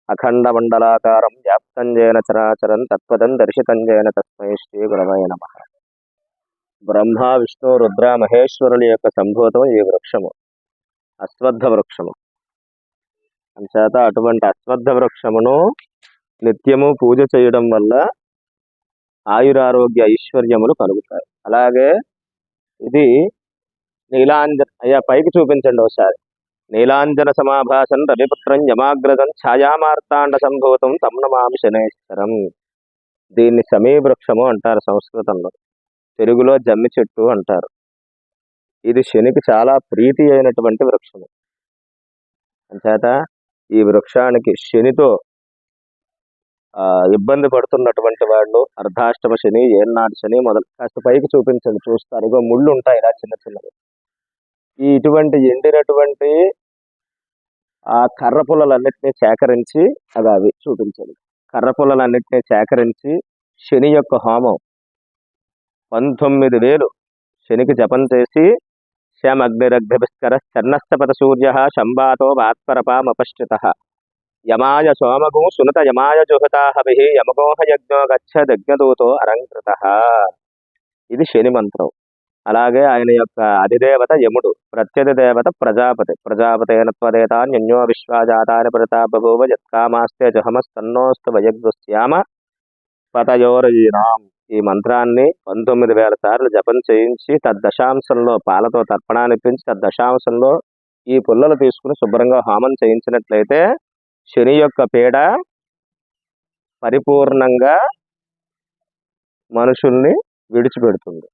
అఖండమండలాకారం వ్యాప్తం జైన చరాచరం తత్పదం దర్శితం జైన తస్మై శ్రీ గురవే నమః. బ్రహ్మ విష్ణు రుద్ర మహేశ్వరుల యొక్క సంభూతం ఈ వృక్షము అశ్వత్థ వృక్షము. అంచేత అటువంటి అశ్వత్థ వృక్షమును నిత్యము పూజ చేయడం వల్ల ఆయురారోగ్య ఐశ్వర్యములు కలుగుతాయి. అలాగే ఇది నీలాంజన, అయ్యా పైకి చూపించండి ఒకసారి. నీలాంజన సమాభాసం రవిపుత్రం యమాగ్రజం ఛాయామార్తాండ సంభూతం తం నమామి శనేశ్వరం. దీన్ని సమీ వృక్షము అంటారు సంస్కృతంలో, తెలుగులో జమ్మి చెట్టు అంటారు. ఇది శనికి చాలా ప్రీతి అయినటువంటి వృక్షము. అంచేత ఈ వృక్షానికి శనితో ఇబ్బంది పడుతున్నటువంటి వాళ్ళు, అర్ధాష్టమ శని, ఏనాడు శని మొదలు, కాస్త పైకి చూపించండి చూస్తారు. ఇగో ముళ్ళు ఉంటాయి ఇలా చిన్న చిన్నవి. ఈ ఇటువంటి ఎండినటువంటి ఆ కర్ర పుల్లలన్నింటినీ సేకరించి అవి చూపించండి. కర్ర పుల్లలన్నింటినీ సేకరించి శని యొక్క హోమం 19,000 శనికి జపం చేసి శ్యామగ్నిరగ్నిభిస్కర చర్ణస్థపత సూర్య శంబాతో వాత్పరపామపశ్చిత యమాయ సోమగో సునత యమాయ జుహతాహవి యమగోహ యజ్ఞో గచ్చ దజ్ఞదూతో అలంకృత. ఇది శని మంత్రం. అలాగే ఆయన యొక్క అధిదేవత యముడు, ప్రత్యధి దేవత ప్రజాపతి. ప్రజాపతేన త్వదేతాన్యన్యో విశ్వాజాతాని ప్రతాపభూవ యత్కామాస్తే జహమస్తన్నోస్తు వయగ్శ్యామ పతయోరయీనాం. ఈ మంత్రాన్ని 19,000 సార్లు జపం చేయించి తద్దశాంశంలో పాలతో తర్పణాన్నిపించి తద్దశాంశంలో ఈ పుల్లలు తీసుకుని శుభ్రంగా హోమం చేయించినట్లయితే శని యొక్క పీడ పరిపూర్ణంగా మనుషుల్ని విడిచిపెడుతుంది.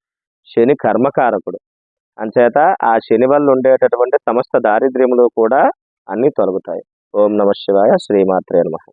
శని కర్మకారకుడు. అంచేత ఆ శని వల్ల ఉండేటటువంటి సమస్త దారిద్ర్యములు కూడా అన్ని తొలగుతాయి. ఓం నమః శివాయ. శ్రీమాత్రే నమః.